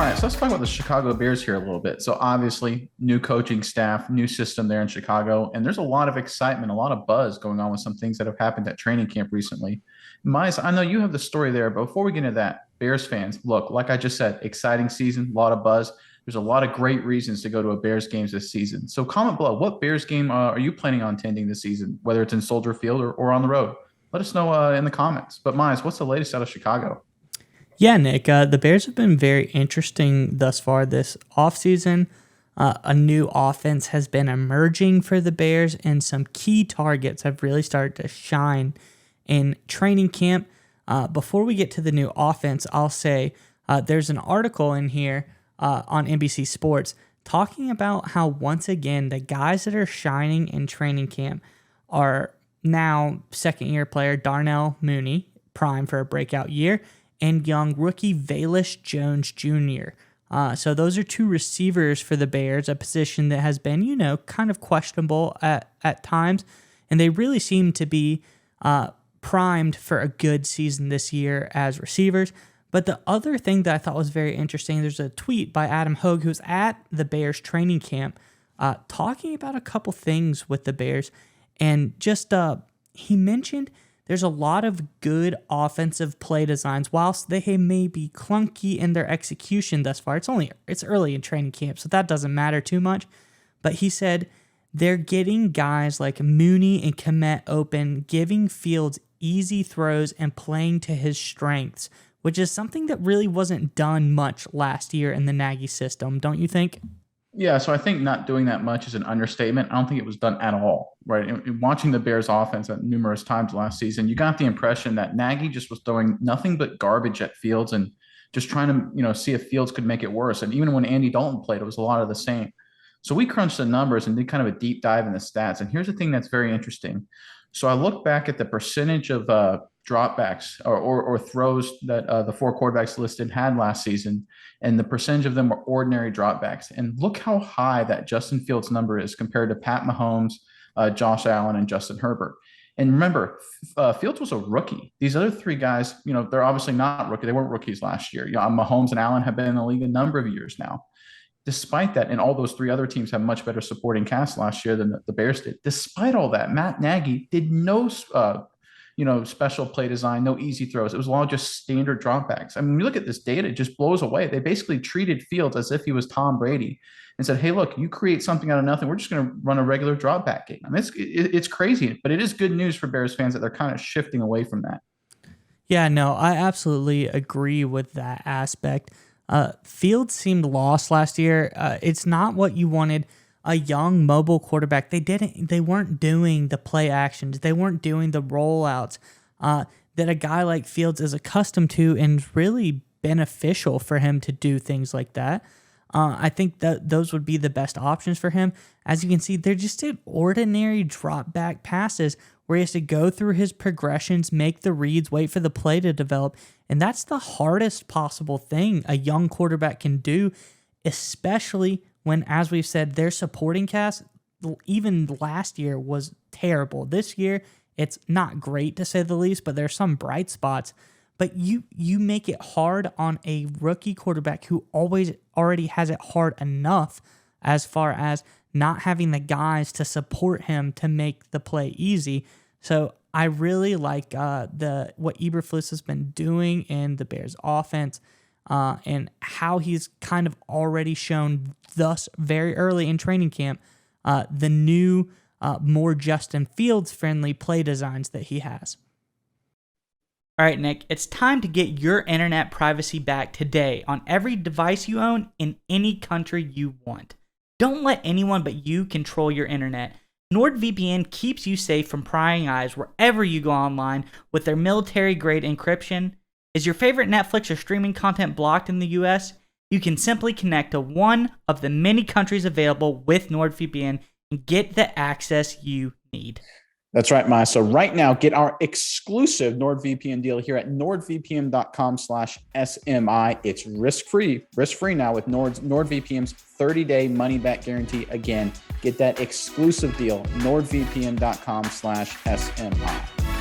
right, so let's talk about the Chicago Bears here a little bit. So obviously, new coaching staff, new system there in Chicago, and there's a lot of excitement, a lot of buzz going on with some things that have happened at training camp recently. Miles, I know you have the story there, but before we get into that, Bears fans, look, like I just said, exciting season, a lot of buzz. There's a lot of great reasons to go to a Bears games this season. So comment below, what Bears game are you planning on attending this season, whether it's in Soldier Field or on the road? Let us know in the comments. But Miles, what's the latest out of Chicago? Yeah, Nick, the Bears have been very interesting thus far this offseason. A new offense has been emerging for the Bears, and some key targets have really started to shine in training camp. Before we get to the new offense, I'll say there's an article in here on NBC Sports talking about how, once again, the guys that are shining in training camp are now second-year player Darnell Mooney, prime for a breakout year, and young rookie Velus Jones Jr. So those are two receivers for the Bears, a position that has been, kind of questionable at times, and they really seem to be primed for a good season this year as receivers. But the other thing that I thought was very interesting, there's a tweet by Adam Hogue, who's at the Bears training camp, talking about a couple things with the Bears, and just he mentioned there's a lot of good offensive play designs. Whilst they may be clunky in their execution thus far, it's early in training camp, so that doesn't matter too much. But he said they're getting guys like Mooney and Kmet open, giving Fields easy throws and playing to his strengths, which is something that really wasn't done much last year in the Nagy system, don't you think? Yeah, so I think not doing that much is an understatement. I don't think it was done at all, right? And watching the Bears offense at numerous times last season, you got the impression that Nagy just was throwing nothing but garbage at Fields and just trying to, see if Fields could make it worse. And even when Andy Dalton played, it was a lot of the same. So we crunched the numbers and did kind of a deep dive in the stats. And here's the thing that's very interesting. So I look back at the percentage of dropbacks or throws that the four quarterbacks listed had last season, and the percentage of them were ordinary dropbacks. And look how high that Justin Fields number is compared to Pat Mahomes, Josh Allen, and Justin Herbert. And remember, Fields was a rookie. These other three guys, they're obviously not rookie. They weren't rookies last year. Mahomes and Allen have been in the league a number of years now. Despite that, and all those three other teams have much better supporting cast last year than the Bears did. Despite all that, Matt Nagy did no special play design, no easy throws. It was all just standard dropbacks. I mean, when you look at this data, it just blows away. They basically treated Fields as if he was Tom Brady and said, hey, look, you create something out of nothing. We're just going to run a regular dropback game. I mean, it's crazy, but it is good news for Bears fans that they're kind of shifting away from that. Yeah, no, I absolutely agree with that aspect. Fields seemed lost last year. It's not what you wanted. A young mobile quarterback. They weren't doing the play actions. They weren't doing the rollouts that a guy like Fields is accustomed to, and really beneficial for him to do things like that. I think that those would be the best options for him. As you can see, they're just ordinary drop back passes where he has to go through his progressions, make the reads, wait for the play to develop. And that's the hardest possible thing a young quarterback can do, especially when, as we've said, their supporting cast, even last year, was terrible. This year, it's not great to say the least, but there's some bright spots. But you make it hard on a rookie quarterback who already has it hard enough as far as not having the guys to support him to make the play easy. So I really like what Eberflus has been doing in the Bears offense and how he's kind of already shown thus very early in training camp the new, more Justin Fields friendly play designs that he has. All right, Nick, it's time to get your internet privacy back today on every device you own in any country you want. Don't let anyone but you control your internet. NordVPN keeps you safe from prying eyes wherever you go online with their military-grade encryption. Is your favorite Netflix or streaming content blocked in the US? You can simply connect to one of the many countries available with NordVPN and get the access you need. That's right, Maya. So right now, get our exclusive NordVPN deal here at nordvpn.com/SMI. It's risk-free now with NordVPN's 30-day money-back guarantee. Again, get that exclusive deal, nordvpn.com/SMI.